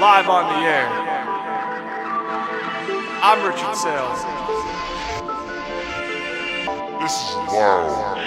live on the air. I'm Richard Saile. This is wild.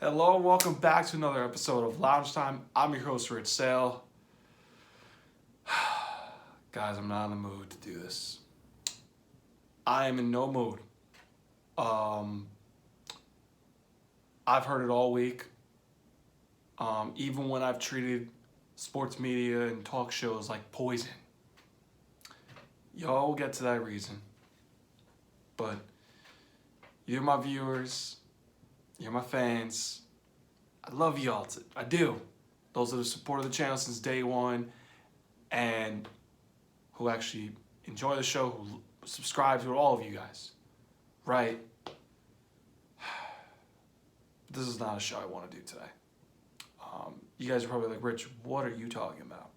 Hello and welcome back to another episode of Loungetime. I'm your host, Rich Saile. Guys, I'm not in the mood to do this. I am in no mood. I've heard it all week. Even when I've treated sports media and talk shows like poison. Y'all will get to that reason. But you're my viewers. You're my fans. I love y'all. I do. Those that have supported the channel since day one and who actually enjoy the show, who subscribe to it, all of you guys. Right? This is not a show I want to do today. You guys are probably like, Rich, what are you talking about?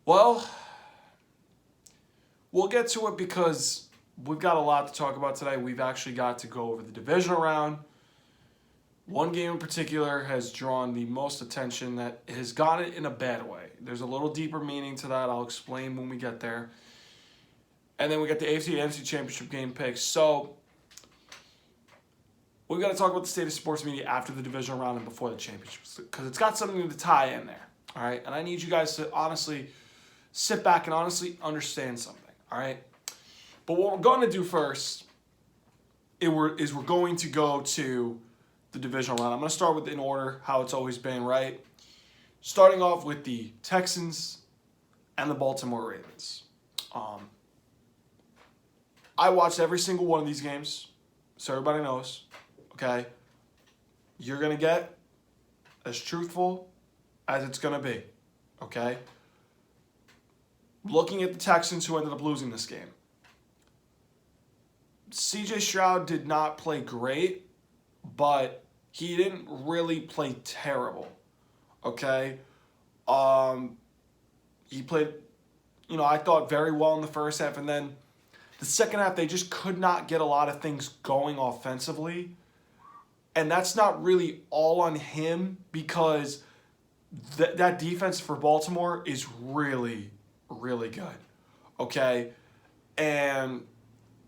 Well, we'll get to it because we've got a lot to talk about today. We've actually got to go over the divisional round. One game in particular has drawn the most attention that has gotten it in a bad way. There's a little deeper meaning to that. I'll explain when we get there. And then we got the AFC and NFC Championship game picks. So we've got to talk about the state of sports media after the divisional round and before the championships because it's got something to tie in there. All right? And I need you guys to honestly sit back and honestly understand something. All right? But what we're going to do first is we're going to go to the divisional round. I'm going to start with in order, how it's always been, right? Starting off with the Texans and the Baltimore Ravens. I watched every single one of these games, so everybody knows, okay? You're going to get as truthful as it's going to be, okay? Looking at the Texans who ended up losing this game. C.J. Stroud did not play great, but he didn't really play terrible, okay? He played, I thought very well in the first half, and then the second half, they just could not get a lot of things going offensively, and that's not really all on him because that defense for Baltimore is really, really good, okay? And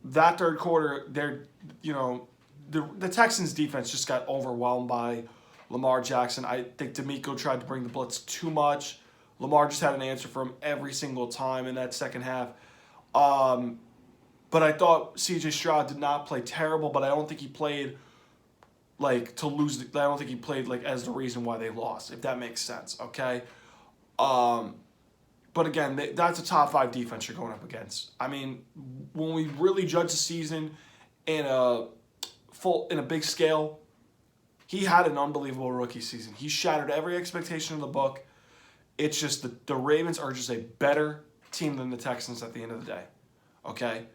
that third quarter, the Texans defense just got overwhelmed by Lamar Jackson. I think D'Amico tried to bring the blitz too much. Lamar just had an answer for him every single time in that second half. But I thought C.J. Stroud did not play terrible, but I don't think he played to lose. I don't think he played as the reason why they lost, if that makes sense, okay? But again, that's a top 5 defense you're going up against. I mean, when we really judge the season in a big scale, he had an unbelievable rookie season. He shattered every expectation in the book. It's just the Ravens are just a better team than the Texans at the end of the day. Okay?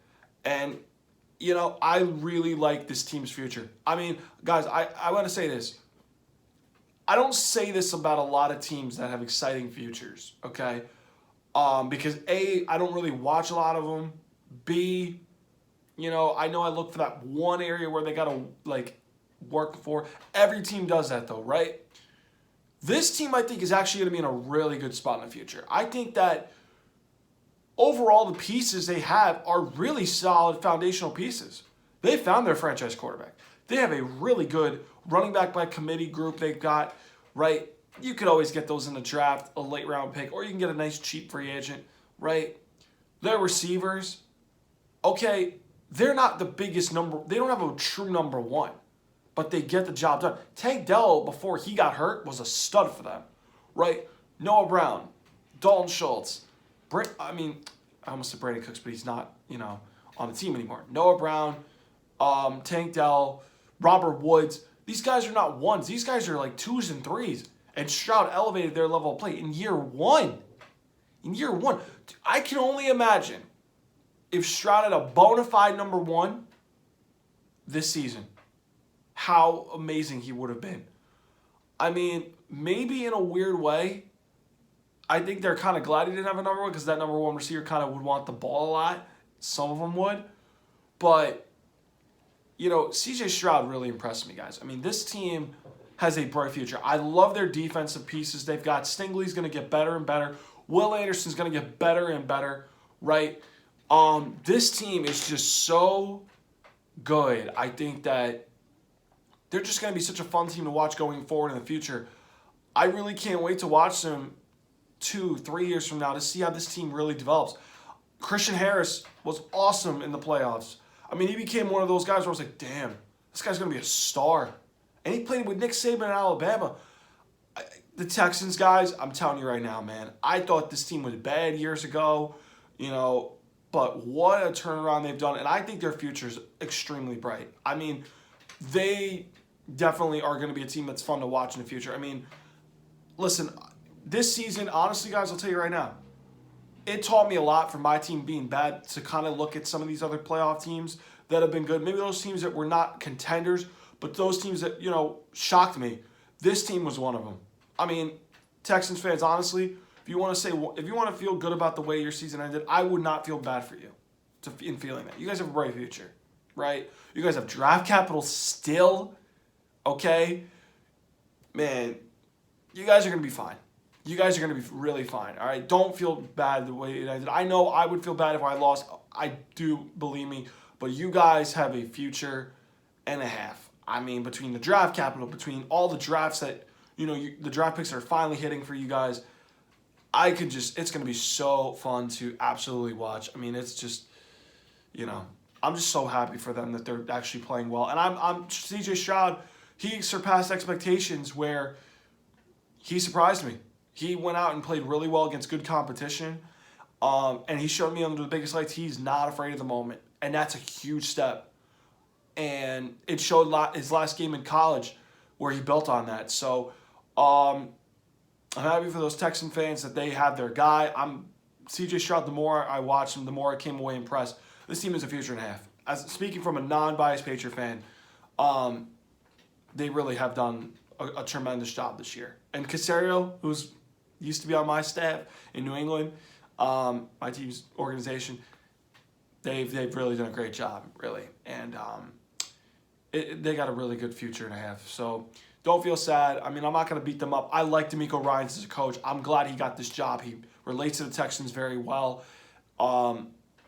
And, I really like this team's future. I mean, guys, I want to say this. I don't say this about a lot of teams that have exciting futures, okay? Because A, I don't really watch a lot of them. B, I know I look for that one area where they got to, work for. Every team does that, though, right? This team, I think, is actually going to be in a really good spot in the future. I think that overall the pieces they have are really solid foundational pieces. They found their franchise quarterback. They have a really good running back by committee group they've got, right? You could always get those in the draft, a late round pick, or you can get a nice cheap free agent, right? Their receivers, okay, they're not the biggest number. They don't have a true number one, but they get the job done. Tank Dell, before he got hurt, was a stud for them, right? Noah Brown, Dalton Schultz, I almost said Brandon Cooks, but he's not, on the team anymore. Noah Brown, Tank Dell, Robert Woods. These guys are not ones. These guys are like 2s and 3s. And Stroud elevated their level of play in year one. In year one. I can only imagine if Stroud had a bona fide number 1 this season, how amazing he would have been. I mean, maybe in a weird way, I think they're kind of glad he didn't have a number 1 because that number 1 receiver kind of would want the ball a lot. Some of them would. But, C.J. Stroud really impressed me, guys. I mean, this team has a bright future. I love their defensive pieces they've got. Stingley's going to get better and better. Will Anderson's going to get better and better, right? This team is just so good. I think that they're just going to be such a fun team to watch going forward in the future. I really can't wait to watch them 2-3 years from now to see how this team really develops. Christian Harris was awesome in the playoffs. I mean, he became one of those guys where I was like, damn, this guy's going to be a star. And he played with Nick Saban in Alabama. The Texans, guys, I'm telling you right now, man, I thought this team was bad years ago, but what a turnaround they've done. And I think their future is extremely bright. I mean, they definitely are going to be a team that's fun to watch in the future. I mean, listen, this season, honestly, guys, I'll tell you right now, it taught me a lot from my team being bad to kind of look at some of these other playoff teams that have been good. Maybe those teams that were not contenders, but those teams that, shocked me. This team was one of them. I mean, Texans fans, honestly, if you want to feel good about the way your season ended, I would not feel bad for you in feeling that. You guys have a bright future, right? You guys have draft capital still, okay? Man, you guys are going to be fine. You guys are going to be really fine, all right? Don't feel bad the way it ended. I know I would feel bad if I lost. I do, believe me. But you guys have a future and a half. I mean, between the draft capital, between all the drafts that, the draft picks are finally hitting for you guys, it's going to be so fun to absolutely watch. I mean, it's just, I'm just so happy for them that they're actually playing well. And I'm C.J. Stroud, he surpassed expectations where he surprised me. He went out and played really well against good competition. And he showed me under the biggest lights he's not afraid of the moment. And that's a huge step. And it showed his last game in college where he built on that. So I'm happy for those Texan fans that they have their guy. C.J. Stroud, the more I watched him, the more I came away impressed. This team is a future and a half. Speaking from a non-biased Patriot fan, they really have done a tremendous job this year. And Casario, who's used to be on my staff in New England, my team's organization, they've really done a great job, really. And they got a really good future and a half. So don't feel sad. I mean, I'm not going to beat them up. I like DeMeco Ryans as a coach. I'm glad he got this job. He relates to the Texans very well.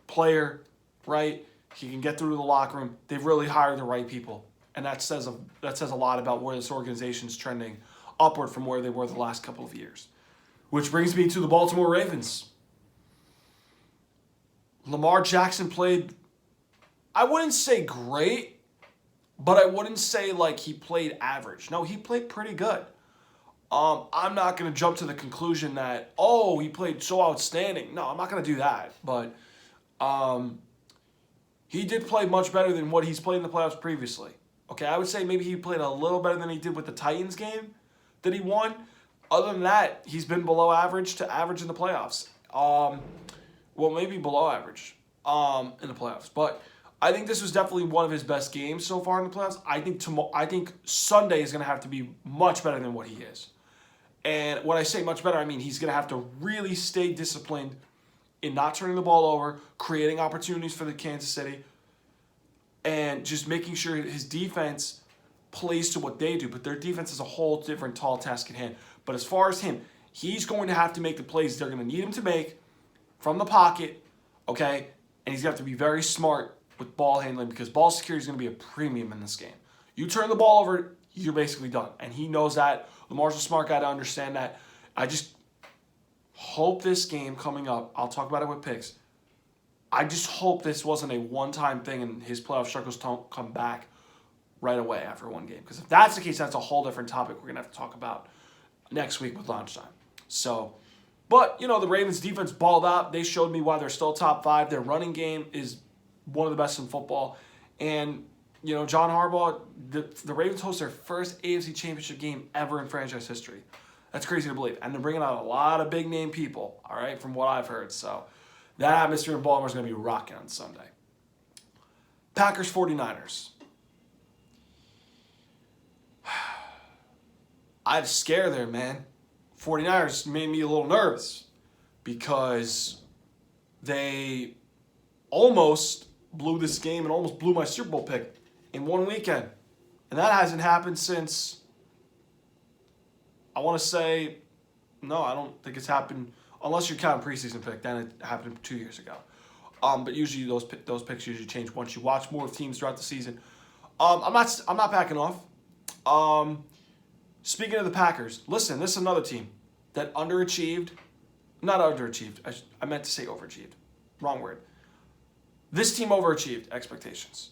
Player, right? He can get through the locker room. They've really hired the right people. And that says a lot about where this organization is trending upward from where they were the last couple of years. Which brings me to the Baltimore Ravens. Lamar Jackson played, I wouldn't say great, but I wouldn't say like he played average. No, he played pretty good. I'm not going to jump to the conclusion that, he played so outstanding. No, I'm not going to do that. But he did play much better than what he's played in the playoffs previously. Okay, I would say maybe he played a little better than he did with the Titans game that he won. Other than that, he's been below average to average in the playoffs. Maybe below average in the playoffs. But I think this was definitely one of his best games so far in the playoffs. I think Sunday is going to have to be much better than what he is. And when I say much better, I mean he's going to have to really stay disciplined in not turning the ball over, creating opportunities for the Kansas City, and just making sure his defense plays to what they do. But their defense is a whole different tall task at hand. But as far as him, he's going to have to make the plays they're going to need him to make from the pocket, okay? And he's going to have to be very smart with ball handling because ball security is going to be a premium in this game. You turn the ball over, you're basically done. And he knows that. Lamar's a smart guy to understand that. I just hope this game coming up, I'll talk about it with picks, I just hope this wasn't a one-time thing and his playoff struggles don't come back right away after one game. Because if that's the case, that's a whole different topic we're going to have to talk about next week with Loungetime. So, but, the Ravens defense balled out. They showed me why they're still top 5. Their running game is one of the best in football. And, John Harbaugh, the Ravens host their first AFC Championship game ever in franchise history. That's crazy to believe. And they're bringing out a lot of big-name people, all right, from what I've heard. So that atmosphere in Baltimore is going to be rocking on Sunday. Packers 49ers. I had a scare there, man. 49ers made me a little nervous because they almost blew this game and almost blew my Super Bowl pick in one weekend. And that hasn't happened since, I want to say, no, I don't think it's happened, unless you're counting preseason pick, then it happened 2 years ago. But usually those picks usually change once you watch more teams throughout the season. I'm not backing off. Speaking of the Packers, listen, this is another team that underachieved. Not underachieved. I meant to say overachieved. Wrong word. This team overachieved expectations.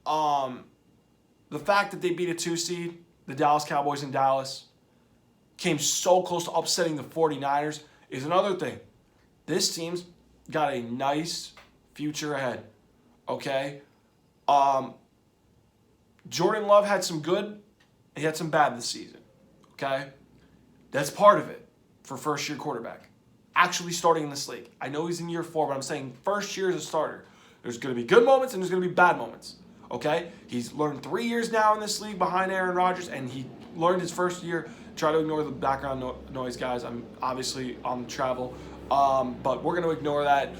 The fact that they beat a 2 seed, the Dallas Cowboys in Dallas, came so close to upsetting the 49ers is another thing. This team's got a nice future ahead. Okay? Jordan Love had some good, he had some bad this season. Okay? That's part of it for first-year quarterback. Actually starting in this league. I know he's in year 4, but I'm saying first year as a starter. There's going to be good moments and there's going to be bad moments. Okay? He's learned 3 years now in this league behind Aaron Rodgers, and he learned his first year. Try to ignore the background noise, guys. I'm obviously on travel, but we're going to ignore that.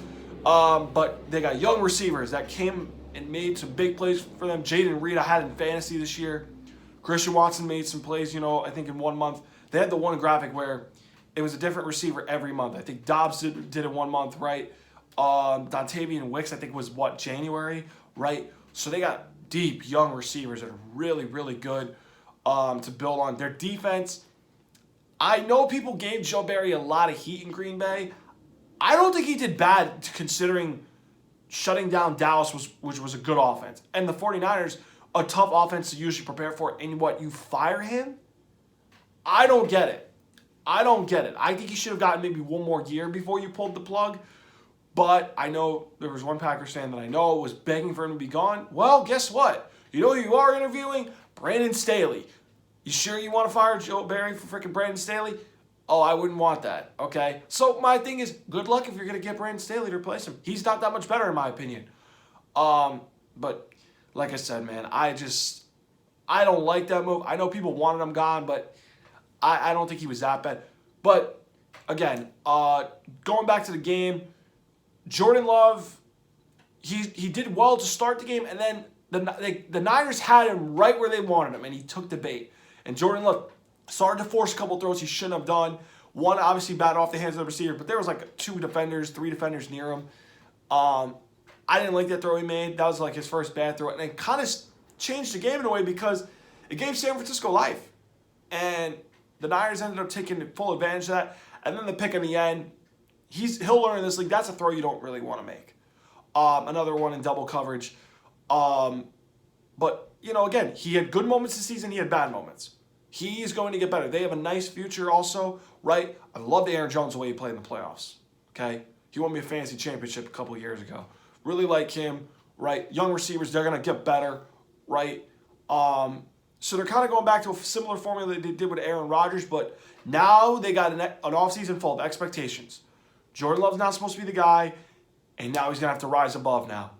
But they got young receivers that came and made some big plays for them. Jaden Reed I had in fantasy this year. Christian Watson made some plays, I think in 1 month. They had the one graphic where it was a different receiver every month. I think Dobbs did it 1 month, right? Dontavian Wicks, I think, was January, right? So they got deep, young receivers that are really, really good to build on. Their defense, I know people gave Joe Barry a lot of heat in Green Bay. I don't think he did bad considering shutting down Dallas, which was a good offense. And the 49ers, a tough offense to usually prepare for. And what, you fire him? I don't get it. I think he should have gotten maybe one more year before you pulled the plug. But I know there was one Packers fan that I know was begging for him to be gone. Well, guess what? You know who you are interviewing? Brandon Staley. You sure you want to fire Joe Barry for freaking Brandon Staley? Oh, I wouldn't want that, okay? So my thing is, good luck if you're going to get Brandon Staley to replace him. He's not that much better in my opinion. But like I said, man, I don't like that move. I know people wanted him gone, but I don't think he was that bad. But, again, going back to the game, Jordan Love, he did well to start the game, and then the Niners had him right where they wanted him, and he took the bait. And Jordan Love started to force a couple throws he shouldn't have done. One obviously batted off the hands of the receiver, but there was like 3 defenders near him. I didn't like that throw he made. That was like his first bad throw, and it kind of changed the game in a way because it gave San Francisco life. And the Niners ended up taking full advantage of that. And then the pick in the end, he'll learn in this league. That's a throw you don't really want to make. Another one in double coverage. But, again, he had good moments this season. He had bad moments. He's going to get better. They have a nice future also, right? I loved Aaron Jones the way he played in the playoffs, okay? He won me a fantasy championship a couple of years ago. Really like him, right? Young receivers, they're going to get better, right? So they're kind of going back to a similar formula they did with Aaron Rodgers, but now they got an offseason full of expectations. Jordan Love's not supposed to be the guy, and now he's going to have to rise above now.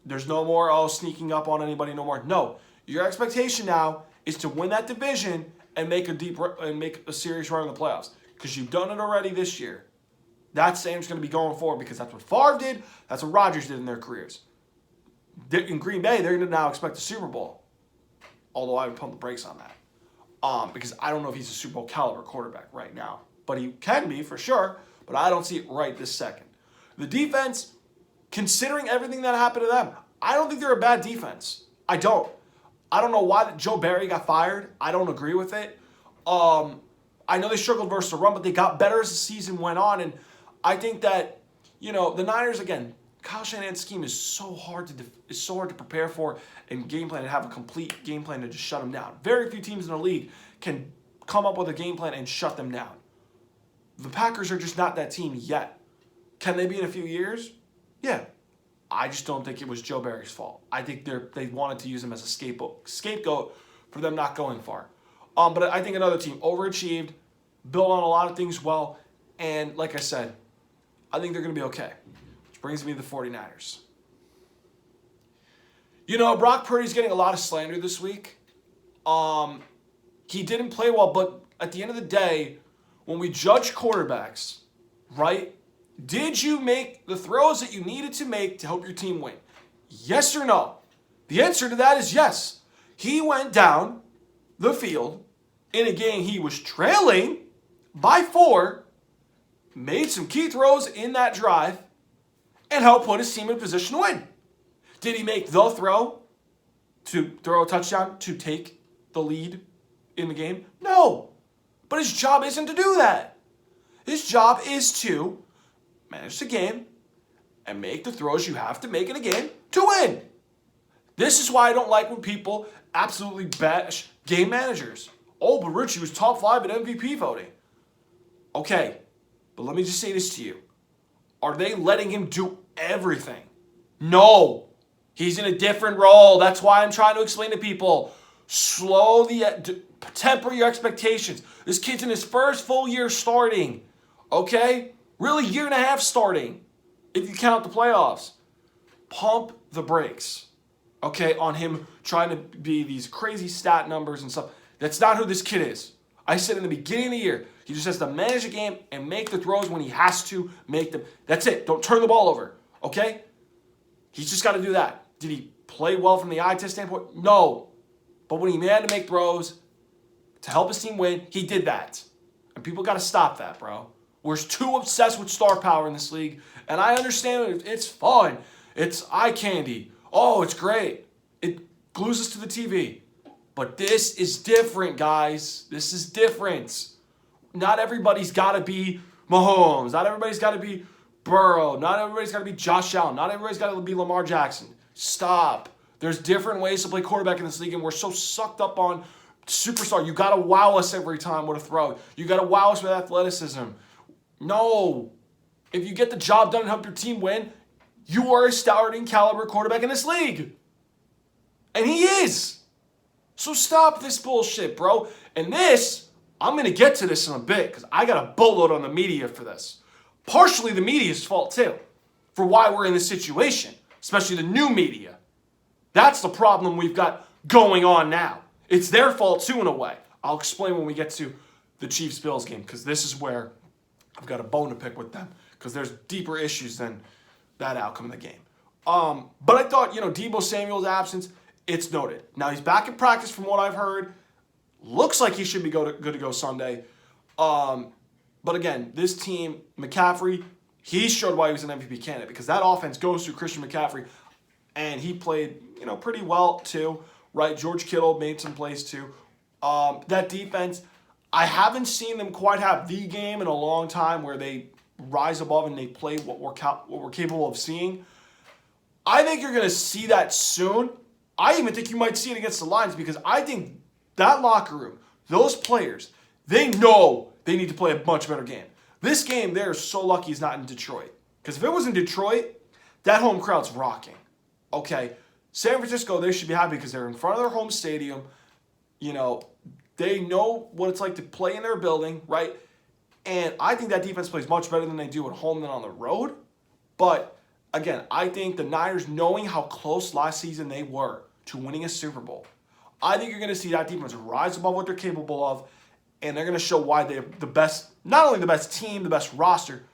There's no more, sneaking up on anybody no more. No, your expectation now is to win that division and make a serious run in the playoffs because you've done it already this year. That same's going to be going forward because that's what Favre did. That's what Rodgers did in their careers. In Green Bay, they're going to now expect a Super Bowl. Although I would pump the brakes on that. Because I don't know if he's a Super Bowl caliber quarterback right now. But he can be for sure. But I don't see it right this second. The defense, considering everything that happened to them, I don't think they're a bad defense. I don't know why Joe Barry got fired. I don't agree with it. I know they struggled versus the run, but they got better as the season went on. And I think that, the Niners, again, Kyle Shanahan's scheme is so hard to prepare for and game plan and have a complete game plan to just shut them down. Very few teams in the league can come up with a game plan and shut them down. The Packers are just not that team yet. Can they be in a few years? Yeah. I just don't think it was Joe Barry's fault. I think they wanted to use him as a scapegoat for them not going far. But I think another team overachieved, built on a lot of things well, and like I said, I think they're going to be okay. Which brings me to the 49ers. You know, Brock Purdy's getting a lot of slander this week. He didn't play well, but at the end of the day, when we judge quarterbacks, right, did you make the throws that you needed to make to help your team win? Yes or no? The answer to that is yes. He went down the field in a game he was trailing by 4, made some key throws in that drive, and helped put his team in position to win. Did he make the throw to throw a touchdown to take the lead in the game? No. But his job isn't to do that. His job is to manage the game and make the throws you have to make in a game to win. This is why I don't like when people absolutely bash game managers. Oh, but Richie was top 5 in MVP voting. Okay, but let me just say this to you. Are they letting him do everything? No. He's in a different role. That's why I'm trying to explain to people. Temper your expectations. This kid's in his first full year starting. Okay? Really, year and a half starting, if you count the playoffs. Pump the brakes, okay, on him trying to be these crazy stat numbers and stuff. That's not who this kid is. I said in the beginning of the year, he just has to manage the game and make the throws when he has to make them. That's it. Don't turn the ball over, okay? He's just got to do that. Did he play well from the eye test standpoint? No. But when he had to make throws to help his team win, he did that. And people got to stop that, bro. We're too obsessed with star power in this league. And I understand it's fun. It's eye candy. Oh, it's great. It glues us to the TV. But this is different, guys. This is different. Not everybody's got to be Mahomes. Not everybody's got to be Burrow. Not everybody's got to be Josh Allen. Not everybody's got to be Lamar Jackson. Stop. There's different ways to play quarterback in this league, and we're so sucked up on superstar. You got to wow us every time with a throw. You got to wow us with athleticism. No. If you get the job done and help your team win, you are a starting caliber quarterback in this league. And he is. So stop this bullshit, bro. And this, I'm going to get to this in a bit because I got a boatload on the media for this. Partially the media's fault too for why we're in this situation, especially the new media. That's the problem we've got going on now. It's their fault too in a way. I'll explain when we get to the Chiefs-Bills game because this is where I've got a bone to pick with them because there's deeper issues than that outcome of the game. But I thought, Deebo Samuel's absence, it's noted. Now he's back in practice from what I've heard. Looks like he should be good to go Sunday. But again, this team, McCaffrey, he showed why he was an MVP candidate because that offense goes through Christian McCaffrey, and he played, pretty well too. Right, George Kittle made some plays too. That defense, I haven't seen them quite have the game in a long time where they rise above and they play what we're capable of seeing. I think you're going to see that soon. I even think you might see it against the Lions because I think that locker room, those players, they know they need to play a much better game. This game, they're so lucky he's not in Detroit. Because if it was in Detroit, that home crowd's rocking. Okay, San Francisco, they should be happy because they're in front of their home stadium. They know what it's like to play in their building, right? And I think that defense plays much better than they do at home than on the road. But, again, I think the Niners, knowing how close last season they were to winning a Super Bowl, I think you're going to see that defense rise above what they're capable of, and they're going to show why they're the best, not only the best team, the best roster,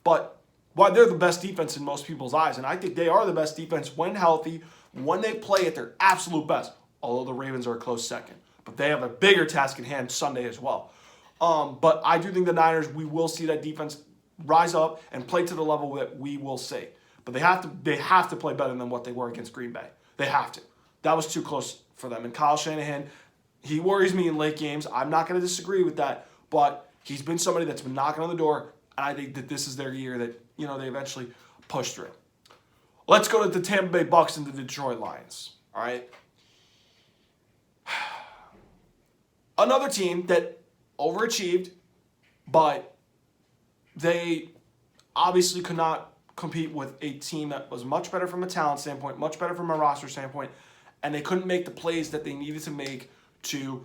but why they're the best defense in most people's eyes. And I think they are the best defense when healthy, when they play at their absolute best, although the Ravens are a close second. But they have a bigger task in hand Sunday as well. But I do think the Niners, we will see that defense rise up and play to the level that we will see. But they have to play better than what they were against Green Bay. They have to. That was too close for them. And Kyle Shanahan, he worries me in late games. I'm not going to disagree with that. But he's been somebody that's been knocking on the door. And I think that this is their year that, they eventually push through. Let's go to the Tampa Bay Bucs and the Detroit Lions. All right? Another team that overachieved, but they obviously could not compete with a team that was much better from a talent standpoint, much better from a roster standpoint, and they couldn't make the plays that they needed to make to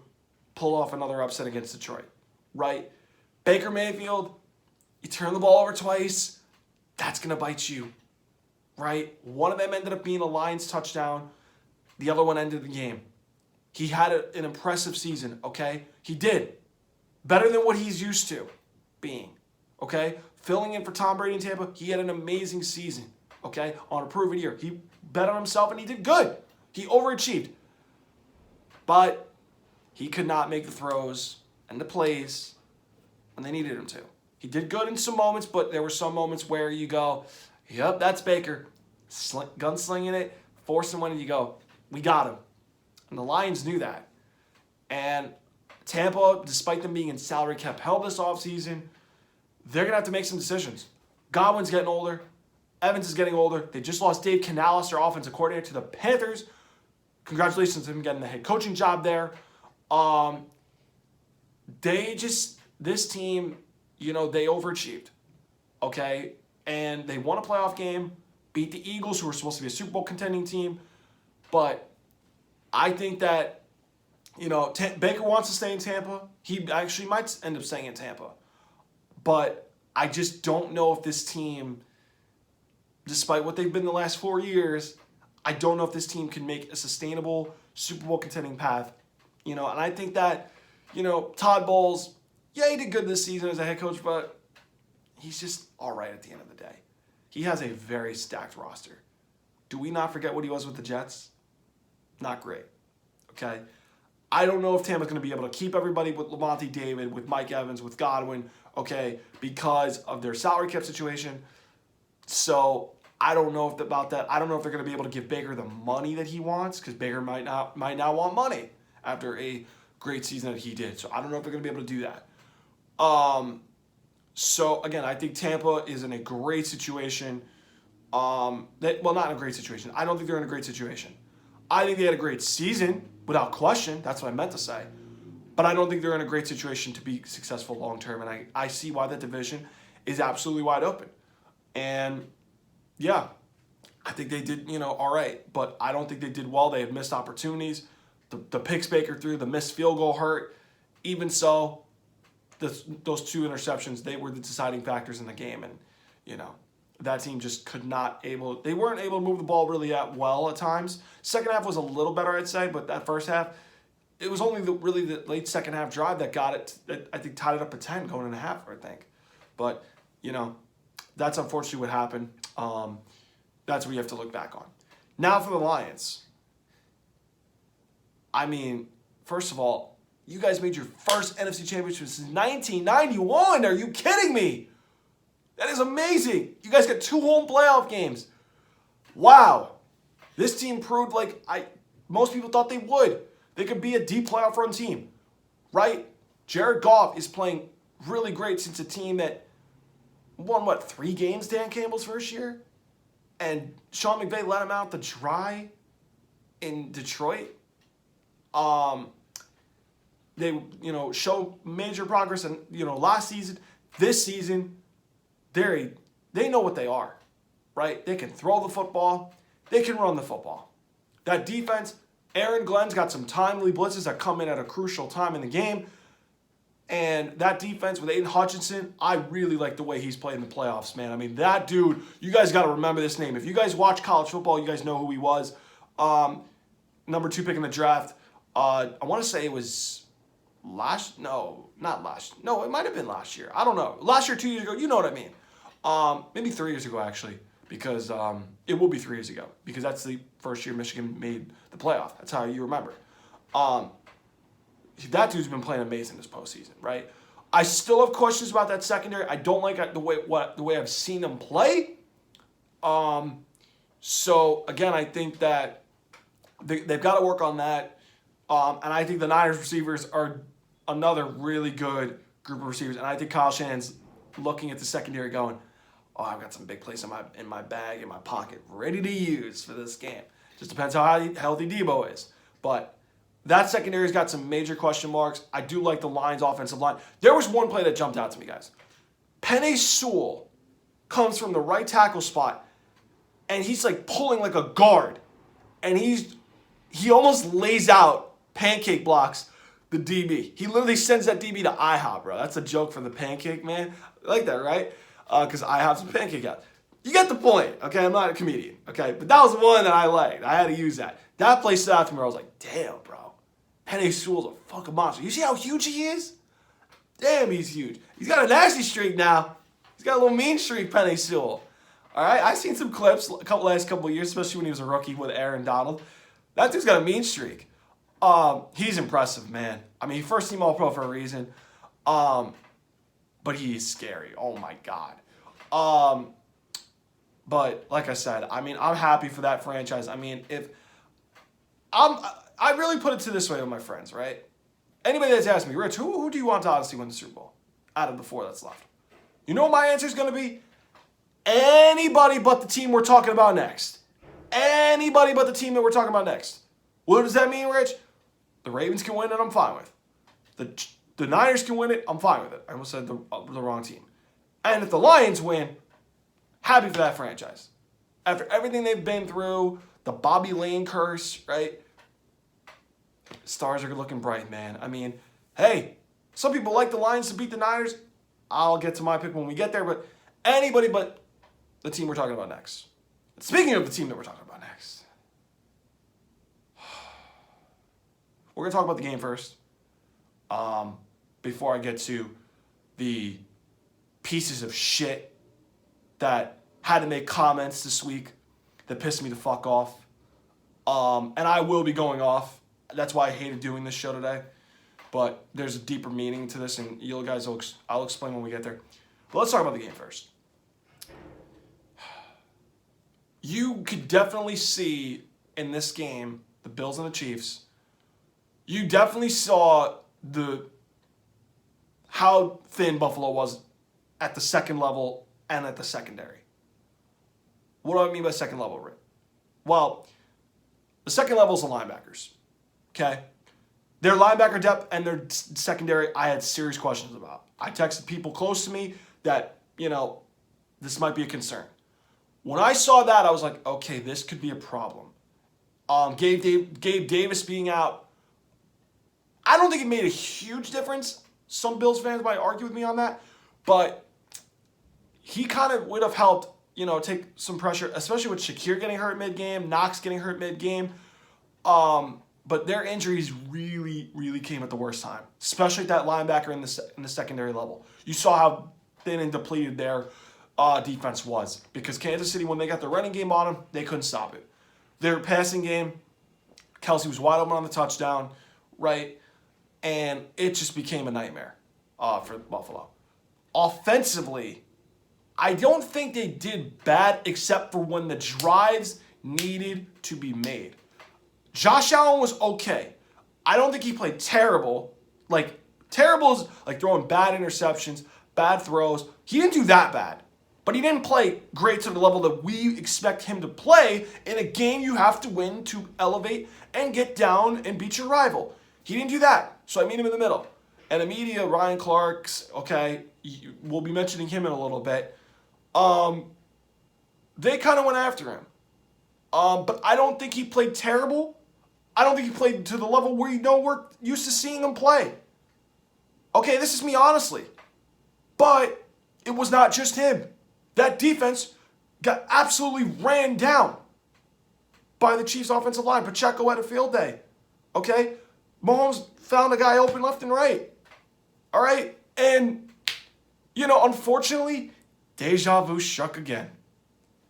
pull off another upset against Detroit, right? Baker Mayfield, you turn the ball over twice, that's going to bite you, right? One of them ended up being a Lions touchdown. The other one ended the game. He had an impressive season, okay? He did. Better than what he's used to being, okay? Filling in for Tom Brady in Tampa, he had an amazing season, okay? On a proven year. He bet on himself and he did good. He overachieved. But he could not make the throws and the plays when they needed him to. He did good in some moments, but there were some moments where you go, yep, that's Baker. Gunslinging it, forcing one, and you go, we got him. And the Lions knew that. And Tampa, despite them being in salary cap hell this offseason, they're going to have to make some decisions. Godwin's getting older. Evans is getting older. They just lost Dave Canales, their offensive coordinator, to the Panthers. Congratulations to him getting the head coaching job there. This team, they overachieved. Okay? And they won a playoff game, beat the Eagles, who were supposed to be a Super Bowl contending team. But I think that, Baker wants to stay in Tampa. He actually might end up staying in Tampa. But I just don't know if this team, despite what they've been the last 4 years, I don't know if this team can make a sustainable Super Bowl contending path. And I think that, Todd Bowles, yeah, he did good this season as a head coach, but he's just all right at the end of the day. He has a very stacked roster. Do we not forget what he was with the Jets? Not great. Okay? I don't know if Tampa's going to be able to keep everybody with Lavonte David, with Mike Evans, with Godwin, okay, because of their salary cap situation. So I don't know about that. I don't know if they're going to be able to give Baker the money that he wants, because Baker might not want money after a great season that he did. So I don't know if they're going to be able to do that. So again, I think Tampa is in a great situation. Not in a great situation. I don't think they're in a great situation. I think they had a great season, without question. That's what I meant to say. But I don't think they're in a great situation to be successful long term. And I see why that division is absolutely wide open. And yeah, I think they did, all right. But I don't think they did well. They had missed opportunities. The picks Baker threw, the missed field goal hurt. Even so, those two interceptions, they were the deciding factors in the game. And, that team just they weren't able to move the ball really well at times. Second half was a little better, I'd say, but that first half, it was only the late second half drive that got it, that I think tied it up at 10 going into half, I think. But, that's unfortunately what happened. That's what you have to look back on. Now for the Lions. I mean, first of all, you guys made your first NFC Championship since 1991. Are you kidding me? That is amazing. You guys got 2 home playoff games. Wow. This team proved most people thought they would. They could be a deep playoff run team, right? Jared Goff is playing really great since a team that won, 3 games Dan Campbell's first year? And Sean McVay let him out to dry in Detroit. They, show major progress in, last season. This season, they know what they are, right? They can throw the football. They can run the football. That defense, Aaron Glenn's got some timely blitzes that come in at a crucial time in the game. And that defense with Aiden Hutchinson, I really like the way he's played in the playoffs, man. I mean, that dude, you guys got to remember this name. If you guys watch college football, you guys know who he was. Number 2 pick in the draft. I want to say it was it might have been last year. I don't know. Last year, 2 years ago, you know what I mean. Maybe 3 years ago, actually, because it will be 3 years ago, because that's the first year Michigan made the playoff. That's how you remember. That dude's been playing amazing this postseason, right? I still have questions about that secondary. I don't like the way I've seen them play. So again, I think that they've got to work on that. And I think the Niners receivers are another really good group of receivers. And I think Kyle Shanahan's looking at the secondary going, I've got some big plays in my bag, in my pocket, ready to use for this game. Just depends how healthy Debo is. But that secondary's got some major question marks. I do like the Lions' offensive line. There was one play that jumped out to me, guys. Penei Sewell comes from the right tackle spot, and he's like pulling like a guard, and he almost lays out pancake blocks the DB. He literally sends that DB to IHOP, bro. That's a joke for the pancake man. I like that, right? Because IHOP's a pancake house. You get the point, okay? I'm not a comedian, okay? But that was one that I liked. I had to use that. That play stood out to me where I was like, damn, bro. Penei Sewell's a fucking monster. You see how huge he is? Damn, he's huge. He's got a nasty streak now. He's got a little mean streak, Penei Sewell. All right? I've seen some clips last couple of years, especially when he was a rookie with Aaron Donald. That dude's got a mean streak. He's impressive, man. I mean, first team All-Pro for a reason. But he is scary. Oh, my God. But like I said, I mean, I'm happy for that franchise. I mean, I really put it to this way with my friends, right? Anybody that's asked me, Rich, who do you want to honestly win the Super Bowl out of the 4 that's left? You know what my answer is going to be? Anybody but the team we're talking about next. Anybody but the team that we're talking about next. What does that mean, Rich? The Ravens can win it, I'm fine with. The Niners can win it, I'm fine with it. I almost said the wrong team. And if the Lions win, happy for that franchise. After everything they've been through, the Bobby Lane curse, right? Stars are looking bright, man. I mean, hey, some people like the Lions to beat the Niners. I'll get to my pick when we get there, but anybody but the team we're talking about next. Speaking of the team that we're talking about next, we're going to talk about the game first. Before I get to the pieces of shit that had to make comments this week that pissed me the fuck off. And I will be going off. That's why I hated doing this show today. But there's a deeper meaning to this, and you guys I'll explain when we get there. But let's talk about the game first. You could definitely see in this game, the Bills and the Chiefs, you definitely saw how thin Buffalo was at the second level and at the secondary. What do I mean by second level, Rick? Well, the second level is the linebackers, okay? Their linebacker depth and their secondary, I had serious questions about. I texted people close to me that, this might be a concern. When I saw that, I was like, okay, this could be a problem. Gabe Davis being out, I don't think it made a huge difference. Some Bills fans might argue with me on that, but he kind of would have helped, take some pressure, especially with Shakir getting hurt mid-game, Knox getting hurt mid-game. But their injuries really, really came at the worst time, especially at that linebacker in the secondary level. You saw how thin and depleted their defense was because Kansas City, when they got the running game on them, they couldn't stop it. Their passing game, Kelsey was wide open on the touchdown, right? And it just became a nightmare for Buffalo. Offensively, I don't think they did bad except for when the drives needed to be made. Josh Allen was okay. I don't think he played terrible. Terrible is like throwing bad interceptions, bad throws. He didn't do that bad. But he didn't play great to the level that we expect him to play in a game you have to win to elevate and get down and beat your rival. He didn't do that. So I meet him in the middle. And immediately Ryan Clark's, okay, we'll be mentioning him in a little bit. They kind of went after him. But I don't think he played terrible. I don't think he played to the level where we're used to seeing him play. Okay, this is me honestly. But it was not just him. That defense got absolutely ran down by the Chiefs' offensive line. Pacheco had a field day. Okay? Mahomes found a guy open left and right. All right? And, unfortunately, deja vu struck again.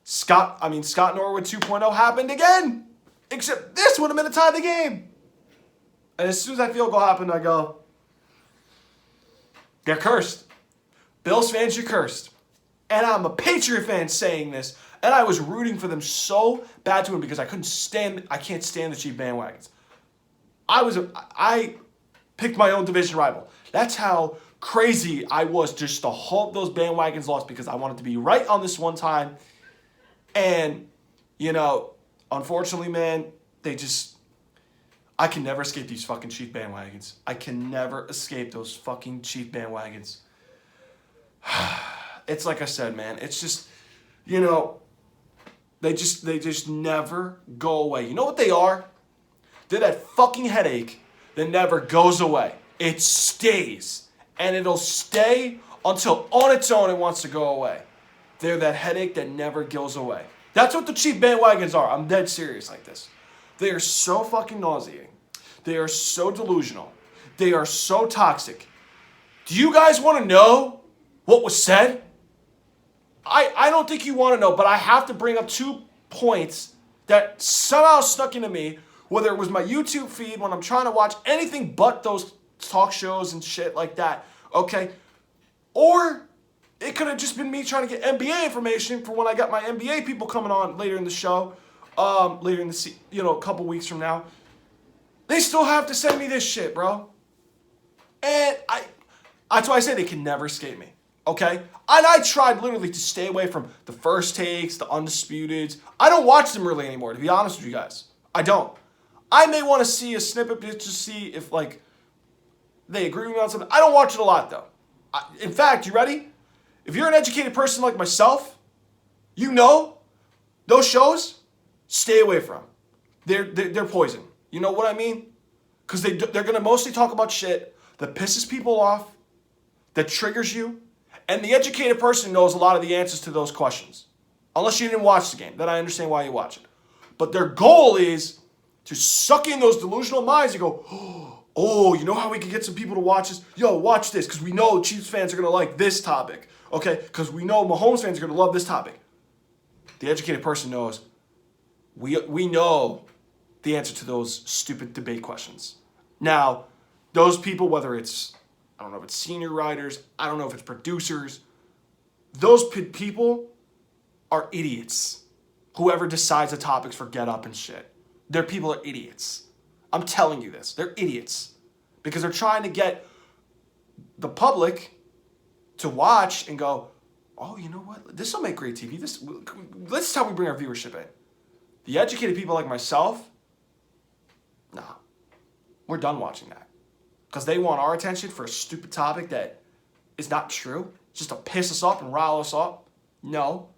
Scott Norwood 2.0 happened again. Except this would have been a tie of the game. And as soon as that field goal happened, I go, they're cursed. Bills fans, you're cursed. And I'm a Patriot fan saying this. And I was rooting for them so bad to win because I can't stand the Chief bandwagons. I picked my own division rival. That's how crazy I was just to hope those bandwagons lost because I wanted to be right on this one time. And, unfortunately, man, I can never escape these fucking Chief bandwagons. I can never escape those fucking Chief bandwagons. It's like I said, man, it's just, You know, they just never go away. You know what they are? They're that fucking headache that never goes away. It stays. And it'll stay until on its own it wants to go away. They're that headache that never goes away. That's what the Chief bandwagons are. I'm dead serious like this. They are so fucking nauseating. They are so delusional. They are so toxic. Do you guys want to know what was said? I don't think you want to know, but I have to bring up 2 points that somehow stuck into me, whether it was my YouTube feed when I'm trying to watch anything but those talk shows and shit like that, okay? Or it could have just been me trying to get NBA information for when I got my NBA people coming on later in the show, later in the a couple weeks from now. They still have to send me this shit, bro. And that's why I say they can never escape me, okay? And I tried literally to stay away from the First Takes, the Undisputeds. I don't watch them really anymore, to be honest with you guys. I don't. I may want to see a snippet just to see if, like, they agree with me on something. I don't watch it a lot, though. In fact, you ready? If you're an educated person like myself, you know those shows, stay away from. They're poison. You know what I mean? Because they're going to mostly talk about shit that pisses people off, that triggers you, and the educated person knows a lot of the answers to those questions. Unless you didn't watch the game. Then I understand why you watch it. But their goal is to suck in those delusional minds and go, oh, you know how we can get some people to watch this? Yo, watch this, because we know Chiefs fans are going to like this topic. Okay? Because we know Mahomes fans are going to love this topic. The educated person knows we know the answer to those stupid debate questions. Now, those people, whether it's, I don't know if it's senior writers, I don't know if it's producers, those people are idiots. Whoever decides the topics for Get Up and shit. Their people are idiots. I'm telling you this. They're idiots. Because they're trying to get the public to watch and go, oh, you know what? This will make great TV. This is how we bring our viewership in. The educated people like myself, nah. We're done watching that. Because they want our attention for a stupid topic that is not true. Just to piss us off and rile us up. No,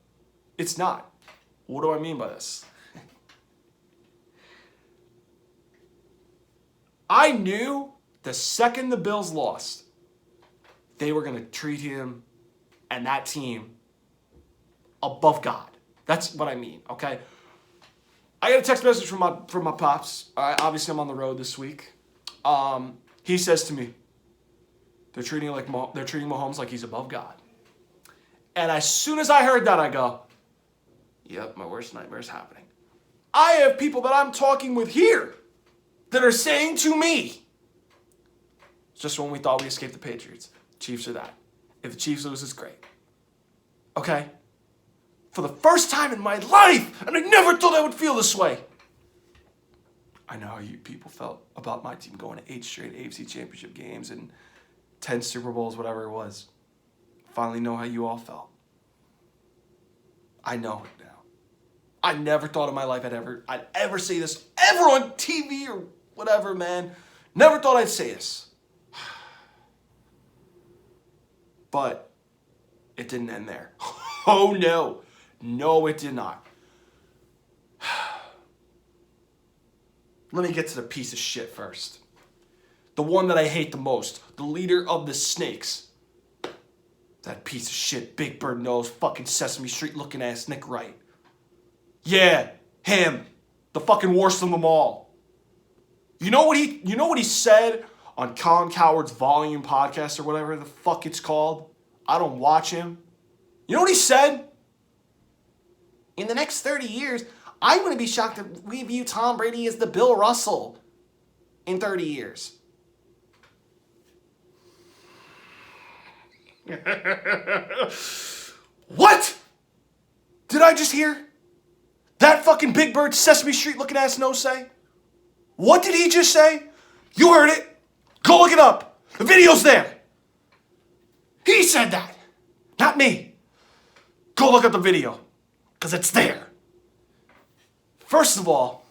it's not. What do I mean by this? I knew the second the Bills lost, they were going to treat him and that team above God. That's what I mean, okay? I got a text message from my pops. Obviously, I'm on the road this week. He says to me, they're treating Mahomes like he's above God. And as soon as I heard that, I go, yep, my worst nightmare is happening. I have people that I'm talking with here that are saying to me, just when we thought we escaped the Patriots, Chiefs are that. If the Chiefs lose, it's great. Okay? For the first time in my life, and I never thought I would feel this way. I know how you people felt about my team going to 8 straight AFC Championship games and 10 Super Bowls, whatever it was. Finally know how you all felt. I know it now. I never thought in my life I'd ever say this ever on TV or whatever, man. Never thought I'd say this. But it didn't end there. Oh, no. No, it did not. Let me get to the piece of shit first. The one that I hate the most. The leader of the snakes. That piece of shit, big bird nose, fucking Sesame Street looking ass Nick Wright. Yeah, him. The fucking worst of them all. You know what he said on Colin Cowherd's Volume podcast or whatever the fuck it's called? I don't watch him. You know what he said? In the next 30 years, I wouldn't be shocked if we view Tom Brady as the Bill Russell in 30 years. What? Did I just hear that fucking Big Bird Sesame Street looking ass nose say? What did he just say? You heard it. Go look it up. The video's there. He said that. Not me. Go look up the video. Because it's there. First of all,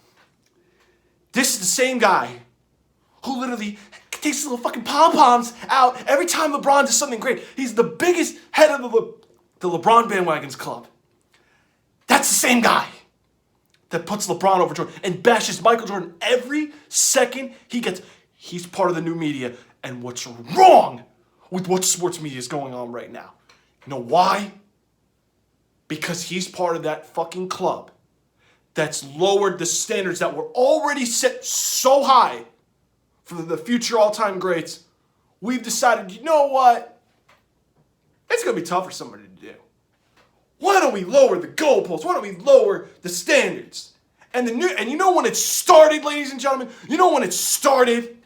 this is the same guy who literally takes his little fucking pom-poms out every time LeBron does something great. He's the biggest head of the LeBron bandwagons club. That's the same guy that puts LeBron over Jordan and bashes Michael Jordan every second he gets. He's part of the new media. And what's wrong with what sports media is going on right now? You know why? Because he's part of that fucking club that's lowered the standards that were already set so high for the future all-time greats. We've decided, you know what? It's going to be tough for somebody to do. Why don't we lower the goalposts? Why don't we lower the standards? And you know when it started, ladies and gentlemen? You know when it started?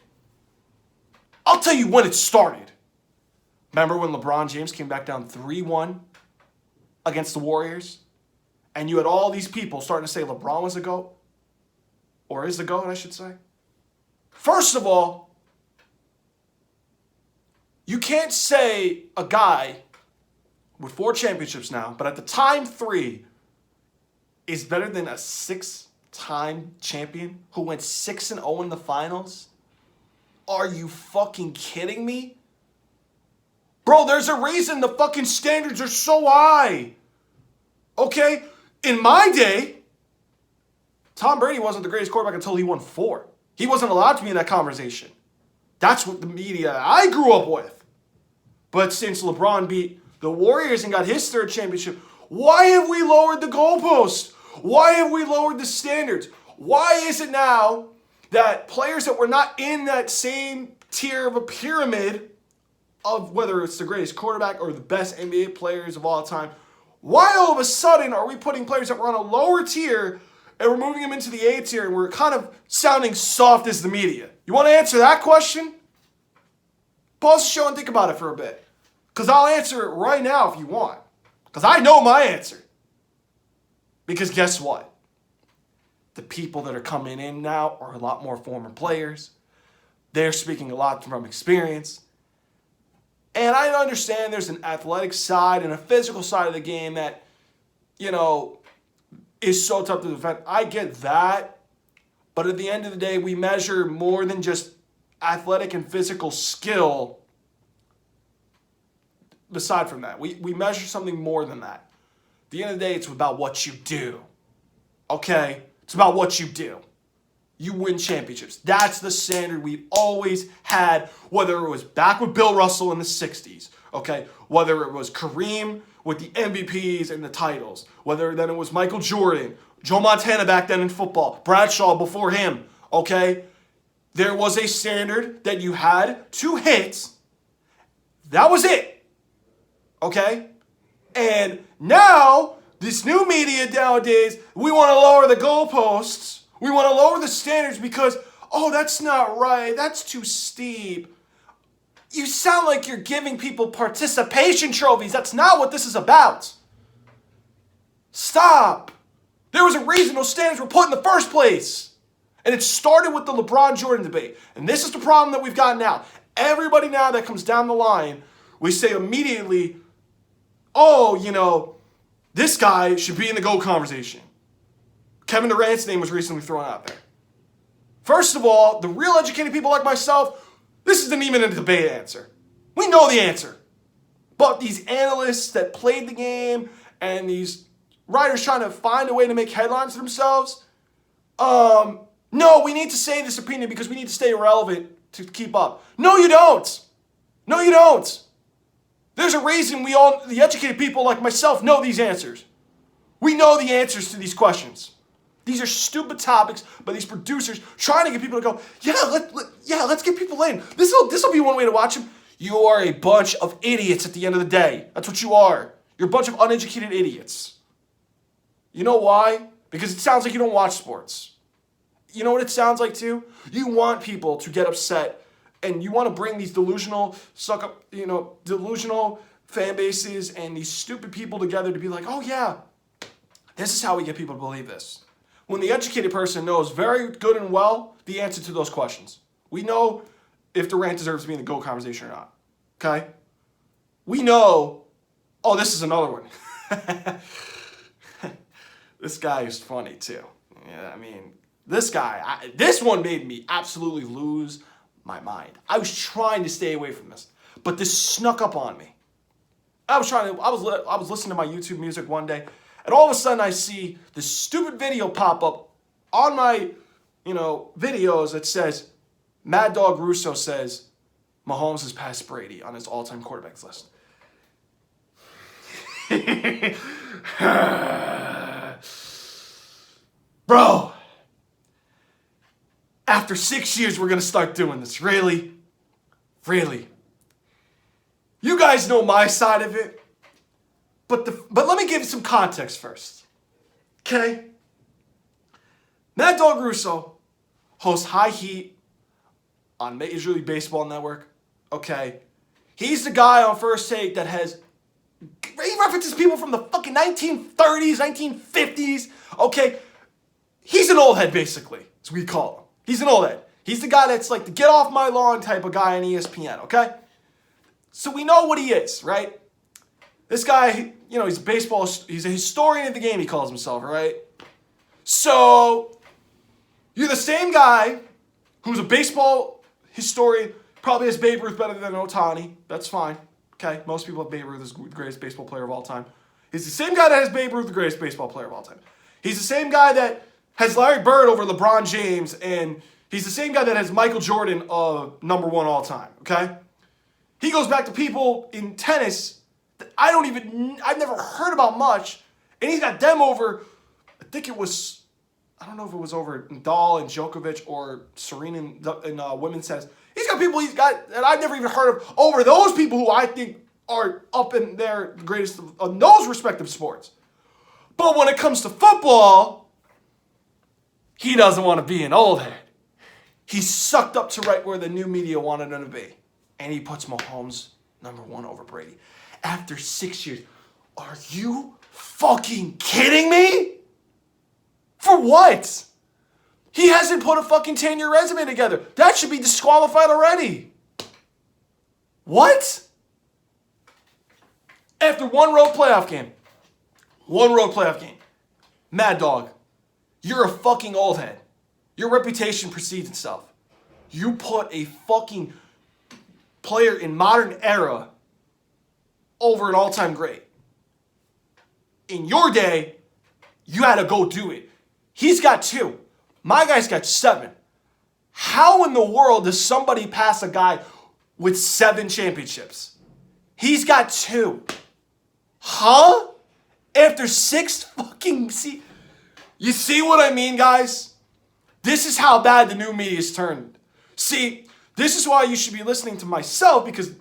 I'll tell you when it started. Remember when LeBron James came back down 3-1 against the Warriors? And you had all these people starting to say LeBron was the GOAT? Or is the GOAT, I should say. First of all, you can't say a guy with 4 championships now, but at the time 3, is better than a 6-time champion who went 6-0 in the finals? Are you fucking kidding me? Bro, there's a reason the fucking standards are so high. Okay? In my day, Tom Brady wasn't the greatest quarterback until he won 4. He wasn't allowed to be in that conversation. That's what the media I grew up with. But since LeBron beat the Warriors and got his 3rd championship, why have we lowered the goalpost? Why have we lowered the standards? Why is it now that players that were not in that same tier of a pyramid of whether it's the greatest quarterback or the best NBA players of all time, why all of a sudden are we putting players that were on a lower tier and we're moving them into the A tier and we're kind of sounding soft as the media? You want to answer that question? Pause the show and think about it for a bit. Because I'll answer it right now if you want. Because I know my answer. Because guess what? The people that are coming in now are a lot more former players. They're speaking a lot from experience. And I understand there's an athletic side and a physical side of the game that, is so tough to defend. I get that. But at the end of the day, we measure more than just athletic and physical skill. Aside from that, we measure something more than that. At the end of the day, it's about what you do. Okay? It's about what you do. You win championships. That's the standard we've always had, whether it was back with Bill Russell in the 60s, okay? Whether it was Kareem with the MVPs and the titles, whether then it was Michael Jordan, Joe Montana back then in football, Bradshaw before him, okay? There was a standard that you had to hit. That was it, okay? And now, this new media nowadays, we want to lower the goalposts. We want to lower the standards because, that's not right. That's too steep. You sound like you're giving people participation trophies. That's not what this is about. Stop. There was a reason those standards were put in the first place. And it started with the LeBron Jordan debate. And this is the problem that we've got now. Everybody now that comes down the line, we say immediately, this guy should be in the GOAT conversation. Kevin Durant's name was recently thrown out there. First of all, the real educated people like myself, this isn't even a debate answer. We know the answer. But these analysts that played the game and these writers trying to find a way to make headlines for themselves, no, we need to say this opinion because we need to stay relevant to keep up. No, you don't. No, you don't. There's a reason the educated people like myself know these answers. We know the answers to these questions. These are stupid topics by these producers trying to get people to go, let's get people in. This will be one way to watch them. You are a bunch of idiots at the end of the day. That's what you are. You're a bunch of uneducated idiots. You know why? Because it sounds like you don't watch sports. You know what it sounds like too? You want people to get upset and you want to bring these delusional fan bases and these stupid people together to be like, this is how we get people to believe this. When the educated person knows very good and well the answer to those questions. We know if Durant deserves to be in the GOAT conversation or not. Okay? We know, this is another one. This guy is funny too. Yeah, this one made me absolutely lose my mind. I was trying to stay away from this, but this snuck up on me. I was listening to my YouTube music one day, And all of a sudden I see this stupid video pop up on my, videos that says, Mad Dog Russo says Mahomes has passed Brady on his all-time quarterbacks list. Bro, after 6 years, we're going to start doing this. Really? Really? You guys know my side of it. But let me give you some context first. Okay? Mad Dog Russo hosts High Heat on Major League Baseball Network. Okay? He's the guy on First Take that he references people from the fucking 1930s, 1950s. Okay? He's an old head, basically. That's what we call him. He's an old head. He's the guy that's like the get off my lawn type of guy on ESPN, okay? So we know what he is, right? This guy, he's a historian of the game, he calls himself, right? So, you're the same guy who's a baseball historian, probably has Babe Ruth better than Ohtani. That's fine. Okay, most people have Babe Ruth as the greatest baseball player of all time. He's the same guy that has Babe Ruth, the greatest baseball player of all time. He's the same guy that has Larry Bird over LeBron James, and he's the same guy that has Michael Jordan number one all time, okay? He goes back to people in tennis that I've never heard about much, and he's got them over, I don't know if it was over Nadal and Djokovic or Serena in women's tennis. He's got people that I've never even heard of over those people who I think are up in their greatest of those respective sports. But when it comes to football, he doesn't want to be an old head. He's sucked up to right where the new media wanted him to be. And he puts Mahomes number one over Brady. After 6 years. Are you fucking kidding me? For what? He hasn't put a fucking 10-year resume together. That should be disqualified already. What? After one road playoff game. Mad Dog. You're a fucking old head. Your reputation precedes itself. You put a fucking player in modern era over an all-time great. In your day, you had to go do it. He's got 2. My guy's got 7. How in the world does somebody pass a guy with 7 championships? He's got 2. Huh? After 6 fucking... You see what I mean, guys? This is how bad the new media's turned. See, this is why you should be listening to myself, because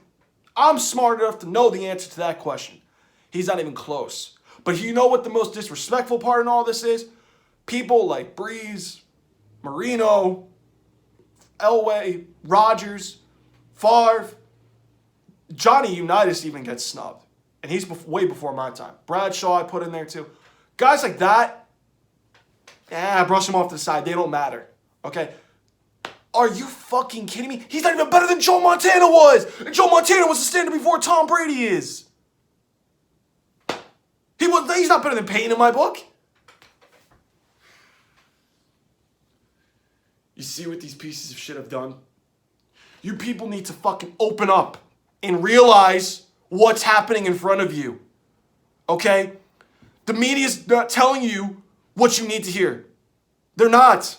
I'm smart enough to know the answer to that question. He's not even close. But you know what the most disrespectful part in all this is? People like Breeze, Marino, Elway, Rodgers, Favre, Johnny Unitas even gets snubbed. And he's way before my time. Bradshaw I put in there too. Guys like that, brush them off to the side. They don't matter. Okay? Are you fucking kidding me? He's not even better than Joe Montana was. And Joe Montana was the standard before Tom Brady is. He's not better than Payne in my book. You see what these pieces of shit have done? You people need to fucking open up and realize what's happening in front of you. Okay? The media's not telling you what you need to hear. They're not.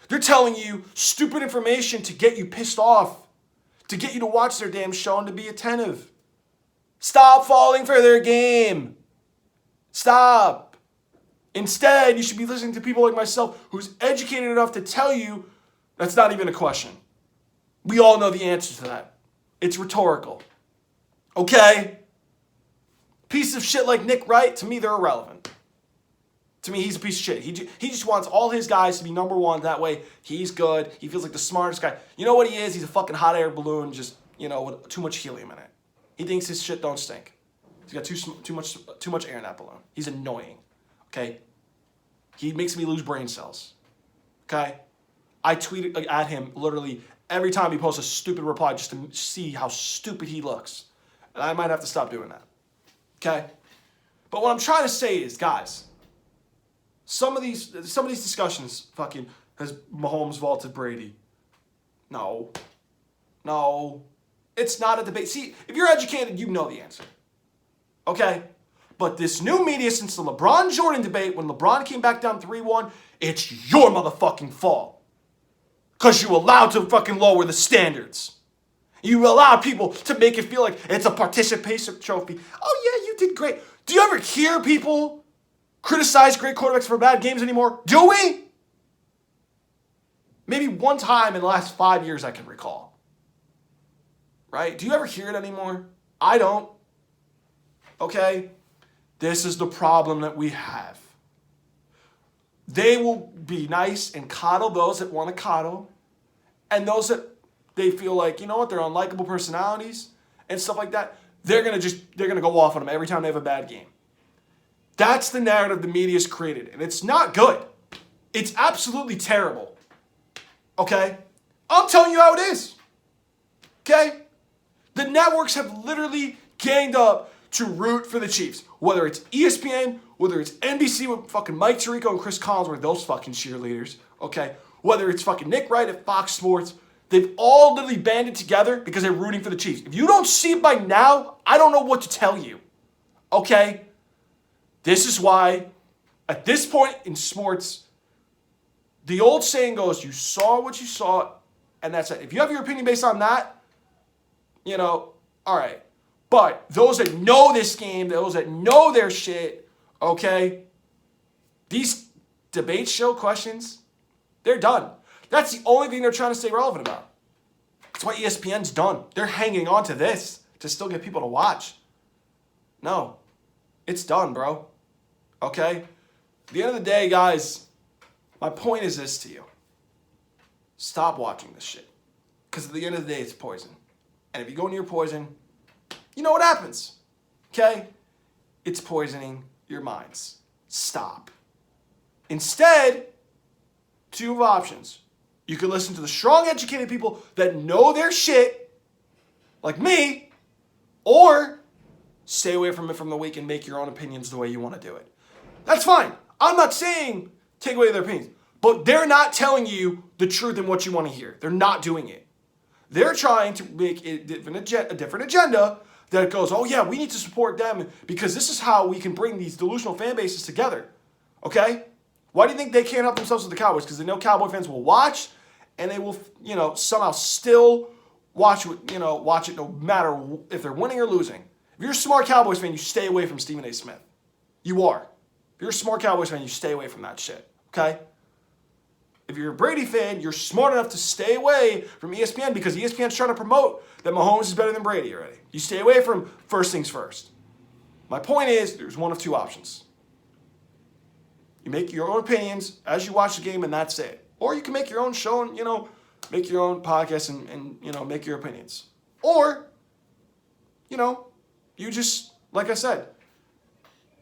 They're telling you stupid information to get you pissed off, to get you to watch their damn show and to be attentive. Stop falling for their game. Stop. Instead, you should be listening to people like myself who's educated enough to tell you that's not even a question. We all know the answer to that. It's rhetorical. Okay? Pieces of shit like Nick Wright, to me, they're irrelevant. To me, he's a piece of shit. He just wants all his guys to be number one. That way, he's good. He feels like the smartest guy. You know what he is? He's a fucking hot air balloon just, with too much helium in it. He thinks his shit don't stink. He's got too much air in that balloon. He's annoying. Okay? He makes me lose brain cells. Okay? I tweet at him literally every time he posts a stupid reply just to see how stupid he looks. And I might have to stop doing that. Okay? But what I'm trying to say is, guys, some of these discussions, fucking, has Mahomes vaulted Brady? No. It's not a debate. See, if you're educated, you know the answer. Okay? But this new media, since the LeBron Jordan debate, when LeBron came back down 3-1, it's your motherfucking fault. Because you allowed to fucking lower the standards. You allow people to make it feel like it's a participation trophy. Oh yeah, you did great. Do you ever hear people criticize great quarterbacks for bad games anymore? Do we? Maybe one time in the last 5 years I can recall. Right? Do you ever hear it anymore? I don't. Okay? This is the problem that we have. They will be nice and coddle those that want to coddle, and those that they feel like, you know what, they're unlikable personalities and stuff like that, they're gonna go off on them every time they have a bad game. That's the narrative the media's created, and it's not good. It's absolutely terrible. Okay? I'm telling you how it is. Okay? The networks have literally ganged up to root for the Chiefs. Whether it's ESPN, whether it's NBC with fucking Mike Tirico and Chris Collinsworth, those fucking cheerleaders, okay? Whether it's fucking Nick Wright at Fox Sports, they've all literally banded together because they're rooting for the Chiefs. If you don't see it by now, I don't know what to tell you, okay? This is why, at this point in sports, the old saying goes, you saw what you saw, and that's it. If you have your opinion based on that, you know, all right. But those that know this game, those that know their shit, okay, these debate show questions, they're done. That's the only thing they're trying to stay relevant about. That's why ESPN's done. They're hanging on to this to still get people to watch. No, it's done, bro. Okay? At the end of the day, guys, my point is this to you. Stop watching this shit. Because at the end of the day, it's poison. And if you go near poison, you know what happens. Okay? It's poisoning your minds. Stop. Instead, two options. You can listen to the strong, educated people that know their shit, like me, or stay away from it from the week and make your own opinions the way you want to do it. That's fine. I'm not saying take away their opinions, but they're not telling you the truth and what you want to hear. They're not doing it. They're trying to make a different agenda that goes, oh yeah, we need to support them because this is how we can bring these delusional fan bases together. Okay? Why do you think they can't help themselves with the Cowboys? Because they know Cowboy fans will watch and they will, somehow still watch it no matter if they're winning or losing. If you're a smart Cowboys fan, you stay away from Stephen A. Smith. You are. If you're a smart Cowboys fan, you stay away from that shit. Okay? If you're a Brady fan, you're smart enough to stay away from ESPN because ESPN's trying to promote that Mahomes is better than Brady already. You stay away from first things first. My point is, there's one of two options. You make your own opinions as you watch the game, and that's it. Or you can make your own show and, make your own podcast and make your opinions. Or, you just, like I said,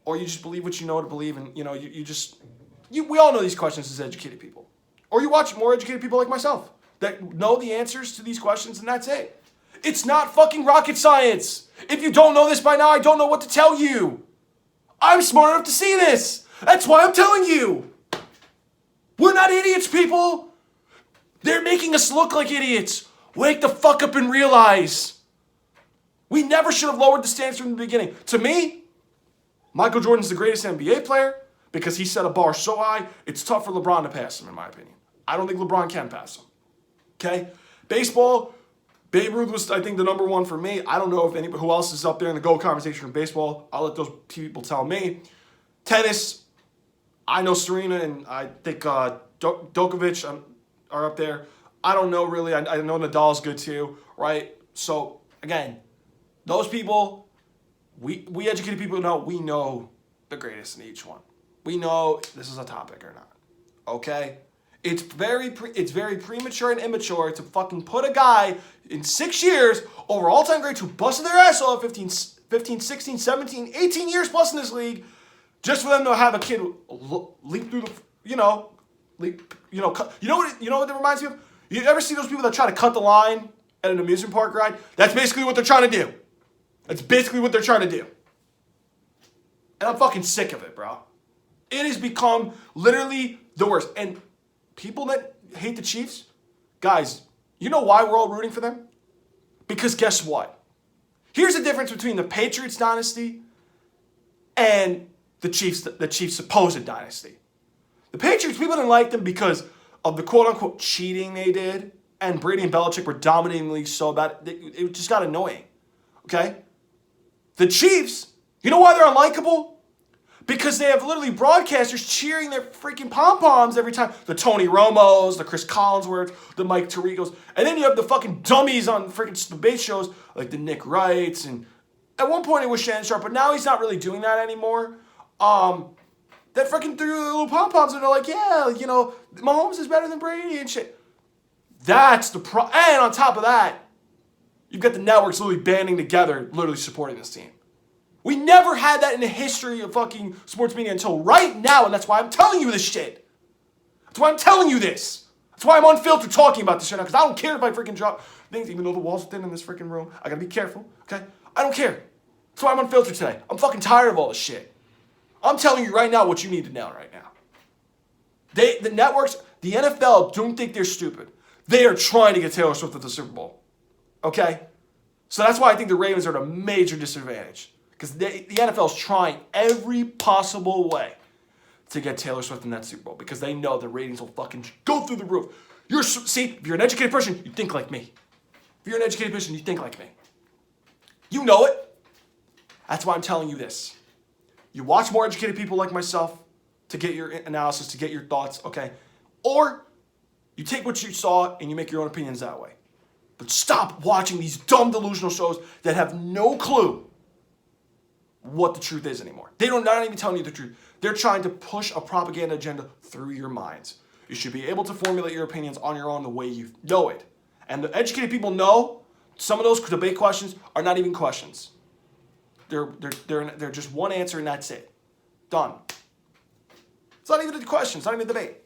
or you just believe what you know to believe, and, we all know these questions as educated people. Or you watch more educated people like myself that know the answers to these questions, and that's it. It's not fucking rocket science. If you don't know this by now, I don't know what to tell you. I'm smart enough to see this. That's why I'm telling you. We're not idiots, people. They're making us look like idiots. Wake the fuck up and realize. We never should have lowered the standards from the beginning. To me, Michael Jordan's the greatest NBA player because he set a bar so high, it's tough for LeBron to pass him, in my opinion. I don't think LeBron can pass him. Okay? Baseball, Babe Ruth was, I think, the number one for me. I don't know if anybody who else is up there in the GOAT conversation in baseball. I'll let those people tell me. Tennis, I know Serena and I think Djokovic are up there. I don't know really. I know Nadal's good too, right? So, again, those people, we educated people know we know the greatest in each one. We know this is a topic or not. Okay? It's very premature and immature to fucking put a guy in 6 years over all-time greats who busted their ass off 15, 16, 17, 18 years plus in this league just for them to have a kid leap through the, you know what that reminds me of? You ever see those people that try to cut the line at an amusement park ride? That's basically what they're trying to do. That's basically what they're trying to do. And I'm fucking sick of it, bro. It has become literally the worst. And people that hate the Chiefs, guys, you know why we're all rooting for them? Because guess what? Here's the difference between the Patriots dynasty and the Chiefs' supposed dynasty. The Patriots, people didn't like them because of the quote-unquote cheating they did, and Brady and Belichick were dominating the league so bad, it just got annoying, okay? The Chiefs, you know why they're unlikable? Because they have literally broadcasters cheering their freaking pom-poms every time. The Tony Romos, the Chris Collinsworths, the Mike Tiricos, and then you have the fucking dummies on freaking debate shows like the Nick Wrights, and at one point it was Shannon Sharp, but now he's not really doing that anymore. That freaking threw the little pom-poms and they're like, yeah, you know, Mahomes is better than Brady and shit. That's the and on top of that, you've got the networks literally banding together, literally supporting this team. We never had that in the history of fucking sports media until right now, and that's why I'm telling you this shit. That's why I'm telling you this. That's why I'm unfiltered talking about this shit now, because I don't care if I freaking drop things, even though the walls are thin in this freaking room. I gotta be careful, okay? I don't care. That's why I'm unfiltered today. I'm fucking tired of all this shit. I'm telling you right now what you need to know right now. The networks, the NFL don't think they're stupid. They are trying to get Taylor Swift at the Super Bowl, okay? So that's why I think the Ravens are at a major disadvantage. Because the NFL is trying every possible way to get Taylor Swift in that Super Bowl. Because they know the ratings will fucking go through the roof. If you're an educated person, you think like me. If you're an educated person, you think like me. You know it. That's why I'm telling you this. You watch more educated people like myself to get your analysis, to get your thoughts, okay? Or you take what you saw and you make your own opinions that way. But stop watching these dumb delusional shows that have no clue what the truth is anymore. They're not even telling you the truth. They're trying to push a propaganda agenda through your minds. You should be able to formulate your opinions on your own the way you know it. And the educated people know some of those debate questions are not even questions. They're just one answer and that's it. Done. It's not even a question. It's not even a debate.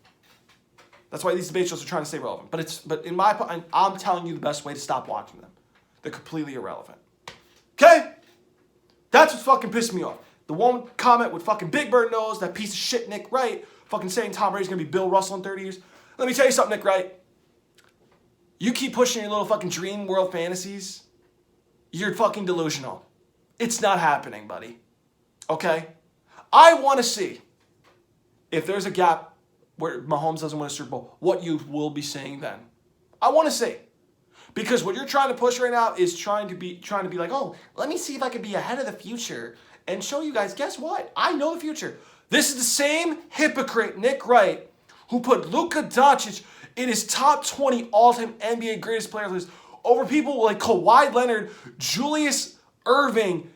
That's why these debate shows are trying to stay relevant. But in my opinion, I'm telling you the best way to stop watching them. They're completely irrelevant. Okay? That's what's fucking pissed me off. The one comment with fucking Big Bird nose, that piece of shit Nick Wright, fucking saying Tom Brady's gonna be Bill Russell in 30 years. Let me tell you something, Nick Wright. You keep pushing your little fucking dream world fantasies, you're fucking delusional. It's not happening, buddy. Okay? I want to see if there's a gap where Mahomes doesn't win a Super Bowl, what you will be saying then. I want to see. Because what you're trying to push right now is trying to be like, oh, let me see if I can be ahead of the future and show you guys, guess what? I know the future. This is the same hypocrite, Nick Wright, who put Luka Doncic in his top 20 all-time NBA greatest players list over people like Kawhi Leonard, Julius Irving.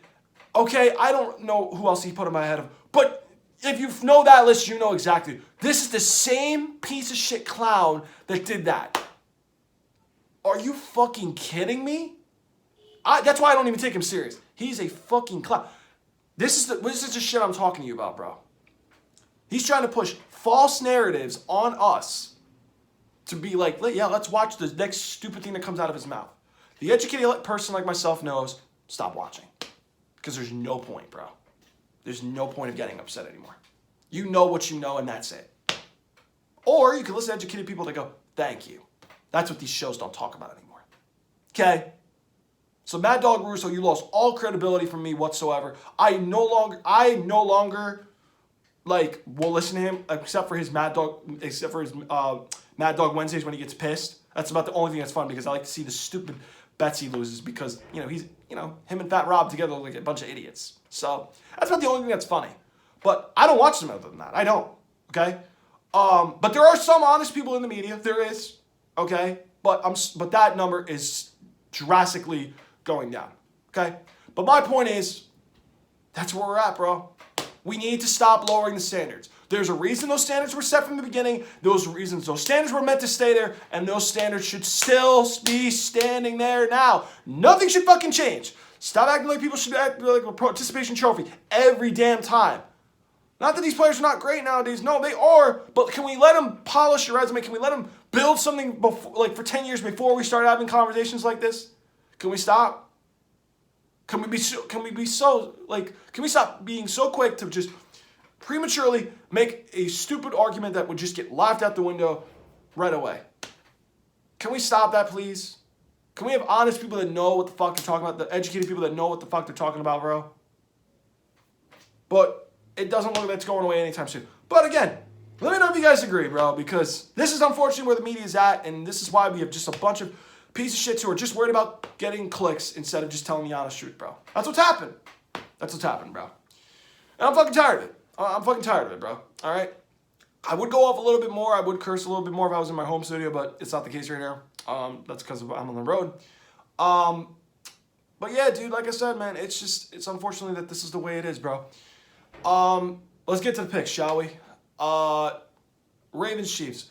Okay, I don't know who else he put him ahead of. But if you know that list, you know exactly. This is the same piece of shit clown that did that. Are you fucking kidding me? That's why I don't even take him serious. He's a fucking clown. This is the shit I'm talking to you about, bro. He's trying to push false narratives on us to be like, yeah, let's watch the next stupid thing that comes out of his mouth. The educated person like myself knows, stop watching. Because there's no point, bro. There's no point of getting upset anymore. You know what you know, and that's it. Or you can listen to educated people that go, thank you. That's what these shows don't talk about anymore. Okay? So Mad Dog Russo, you lost all credibility from me whatsoever. I no longer will listen to him except for his Mad Dog Wednesdays when he gets pissed. That's about the only thing that's fun because I like to see the stupid bets he loses because, he's him and Fat Rob together look like a bunch of idiots. So that's about the only thing that's funny. But I don't watch them other than that. I don't. Okay? But there are some honest people in the media. There is. Okay? But that number is drastically going down. Okay? But my point is, that's where we're at, bro. We need to stop lowering the standards. There's a reason those standards were set from the beginning. Those standards were meant to stay there, and those standards should still be standing there now. Nothing should fucking change. Stop acting like people should act like a participation trophy every damn time. Not that these players are not great nowadays. No, they are. But can we let them polish your resume? Can we let them build something for 10 years before we start having conversations like this? Can we stop? Can we stop being so quick to just prematurely make a stupid argument that would just get laughed out the window right away? Can we stop that, please? Can we have honest people that know what the fuck they're talking about, the educated people that know what the fuck they're talking about, bro? But it doesn't look like it's going away anytime soon. But again, let me know if you guys agree, bro, because this is unfortunately where the media is at, and this is why we have just a bunch of pieces of shit who are just worried about getting clicks instead of just telling the honest truth, bro. That's what's happened. That's what's happened, bro. And I'm fucking tired of it. I'm fucking tired of it, bro. All right? I would go off a little bit more. I would curse a little bit more if I was in my home studio, but it's not the case right now. That's because I'm on the road. But yeah, dude, like I said, man, it's unfortunately that this is the way it is, bro. Let's get to the picks, shall we? Ravens, Chiefs.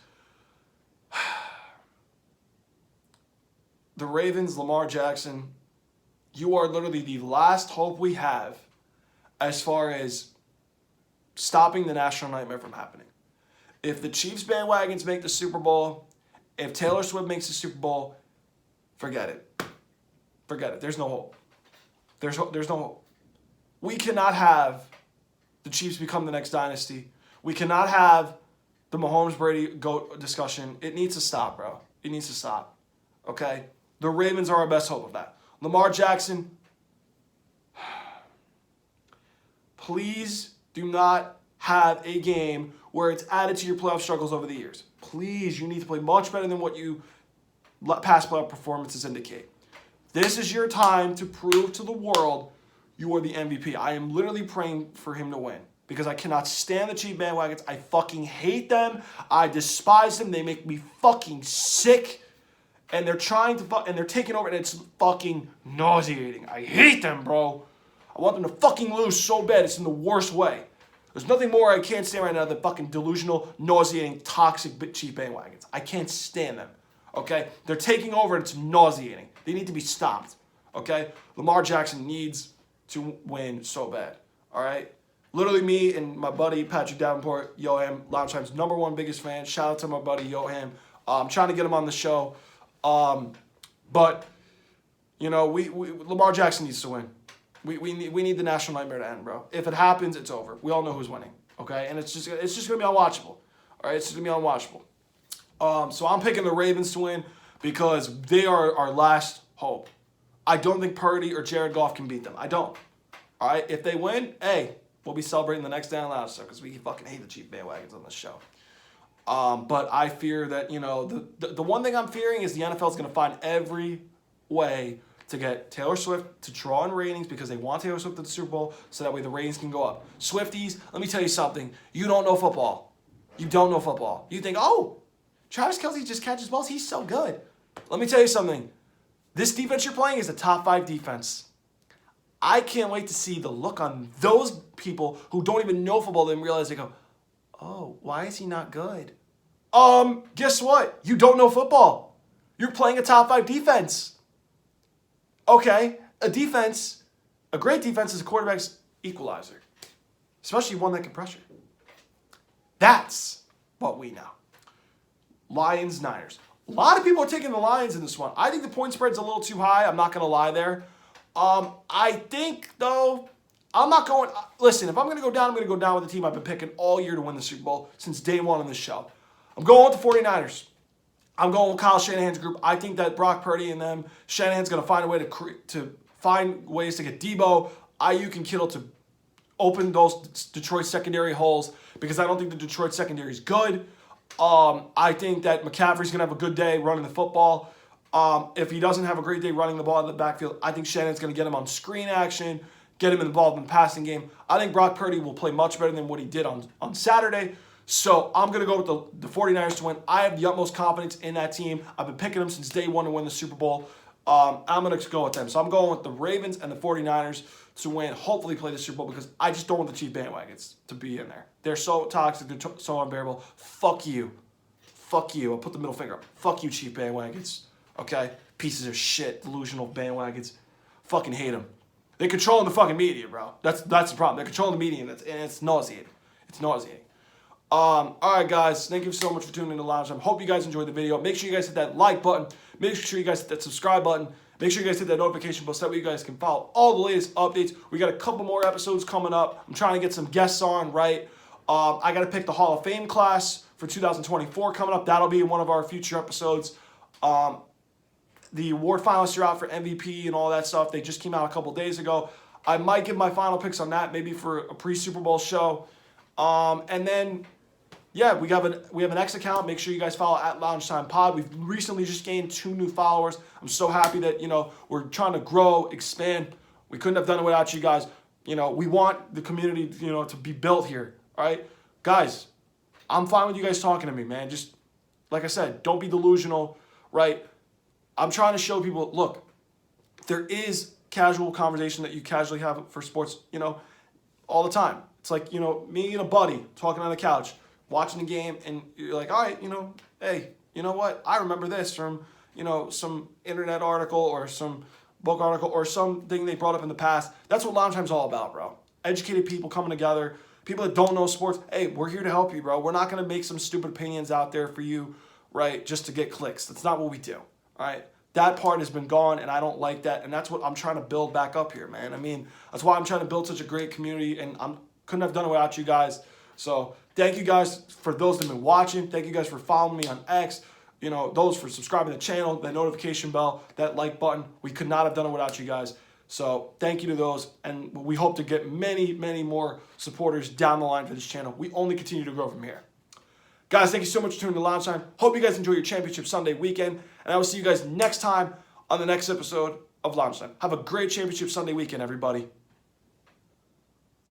The Ravens, Lamar Jackson, you are literally the last hope we have as far as stopping the national nightmare from happening. If the Chiefs bandwagons make the Super Bowl, if Taylor Swift makes the Super Bowl, forget it. Forget it. There's no hope. There's no hope. We cannot have the Chiefs become the next dynasty. We cannot have the Mahomes-Brady GOAT discussion. It needs to stop, bro. It needs to stop. Okay? The Ravens are our best hope of that. Lamar Jackson, please do not have a game where it's added to your playoff struggles over the years. Please, you need to play much better than what you past playoff performances indicate. This is your time to prove to the world you are the MVP. I am literally praying for him to win because I cannot stand the cheap bandwagons. I fucking hate them. I despise them. They make me fucking sick. And they're trying to and they're taking over, and it's fucking nauseating. I hate them, bro. I want them to fucking lose so bad. It's in the worst way. There's nothing more I can't stand right now than fucking delusional, nauseating, toxic, cheap bandwagons. I can't stand them. Okay? They're taking over, and it's nauseating. They need to be stopped. Okay? Lamar Jackson needs to win so bad. All right? Literally me and my buddy Patrick Davenport, Yoham, Loungetime's #1 biggest fan. Shout out to my buddy Yoham. I'm trying to get him on the show. But, you know, Lamar Jackson needs to win. We need the national nightmare to end, bro. If it happens, it's over. We all know who's winning, okay? And it's just gonna be unwatchable. All right, it's just gonna be unwatchable. So I'm picking the Ravens to win because they are our last hope. I don't think Purdy or Jared Goff can beat them. I don't. All right, if they win, hey, we'll be celebrating the next day on Lounge because we fucking hate the cheap bandwagons on this show. But I fear that, you know, the one thing I'm fearing is the NFL is going to find every way to get Taylor Swift to draw in ratings because they want Taylor Swift at the Super Bowl so that way the ratings can go up. Swifties, let me tell you something. You don't know football. You don't know football. You think, oh, Travis Kelce just catches balls. He's so good. Let me tell you something. This defense you're playing is a top 5 defense. I can't wait to see the look on those people who don't even know football and realize they go, oh, why is he not good? Guess what? You don't know football. You're playing a top 5 defense. Okay, a great defense is a quarterback's equalizer. Especially one that can pressure. That's what we know. Lions, Niners. A lot of people are taking the Lions in this one. I think the point spread's a little too high. I'm not going to lie there. I think, though, I'm not going... Listen, if I'm going to go down, I'm going to go down with the team I've been picking all year to win the Super Bowl since day one on this show. I'm going with the 49ers. I'm going with Kyle Shanahan's group. I think that Brock Purdy and them, Shanahan's going to find a way to find ways to get Debo, Ayuk, and Kittle to open those Detroit secondary holes because I don't think the Detroit secondary is good. I think that McCaffrey's going to have a good day running the football. If he doesn't have a great day running the ball in the backfield, I think Shanahan's going to get him on screen action, get him involved in the passing game. I think Brock Purdy will play much better than what he did on Saturday. So I'm going to go with the 49ers to win. I have the utmost confidence in that team. I've been picking them since day one to win the Super Bowl. I'm going to go with them. So I'm going with the Ravens and the 49ers to win, hopefully play the Super Bowl because I just don't want the cheap bandwagons to be in there. They're so toxic. They're so unbearable. Fuck you. Fuck you. I'll put the middle finger up. Fuck you, cheap bandwagons. Okay? Pieces of shit. Delusional bandwagons. Fucking hate them. They're controlling the fucking media, bro. That's the problem. They're controlling the media, and it's nauseating. It's nauseating. All right, guys. Thank you so much for tuning in to Lounge. I hope you guys enjoyed the video. Make sure you guys hit that like button. Make sure you guys hit that subscribe button. Make sure you guys hit that notification bell so that way you guys can follow all the latest updates. We got a couple more episodes coming up. I'm trying to get some guests on, right? I got to pick the Hall of Fame class for 2024 coming up. That'll be in one of our future episodes. The award finalists are out for MVP and all that stuff. They just came out a couple days ago. I might give my final picks on that, maybe for a pre-Super Bowl show. And then, yeah, we have an X account. Make sure you guys follow at Loungetime Pod. We've recently just gained 2 new followers. I'm so happy that, we're trying to grow, expand. We couldn't have done it without you guys. We want the community, to be built here. All right? Guys, I'm fine with you guys talking to me, man. Just, like I said, don't be delusional, right? I'm trying to show people, look, there is casual conversation that you casually have for sports, all the time. It's like, me and a buddy talking on the couch, watching the game, and you're like, all right, hey, you know what? I remember this from, some internet article or some book article or something they brought up in the past. That's what Loungetime's all about, bro. Educated people coming together, people that don't know sports. Hey, we're here to help you, bro. We're not going to make some stupid opinions out there for you, right, just to get clicks. That's not what we do, all right? That part has been gone, and I don't like that, and that's what I'm trying to build back up here, man. I mean, that's why I'm trying to build such a great community, and I couldn't have done it without you guys. So thank you guys for those that have been watching. Thank you guys for following me on X. Those for subscribing to the channel, that notification bell, that like button. We could not have done it without you guys. So thank you to those, and we hope to get many, many more supporters down the line for this channel. We only continue to grow from here. Guys, thank you so much for tuning in to Loungetime. Hope you guys enjoy your Championship Sunday weekend, and I will see you guys next time on the next episode of Loungetime. Have a great Championship Sunday weekend, everybody.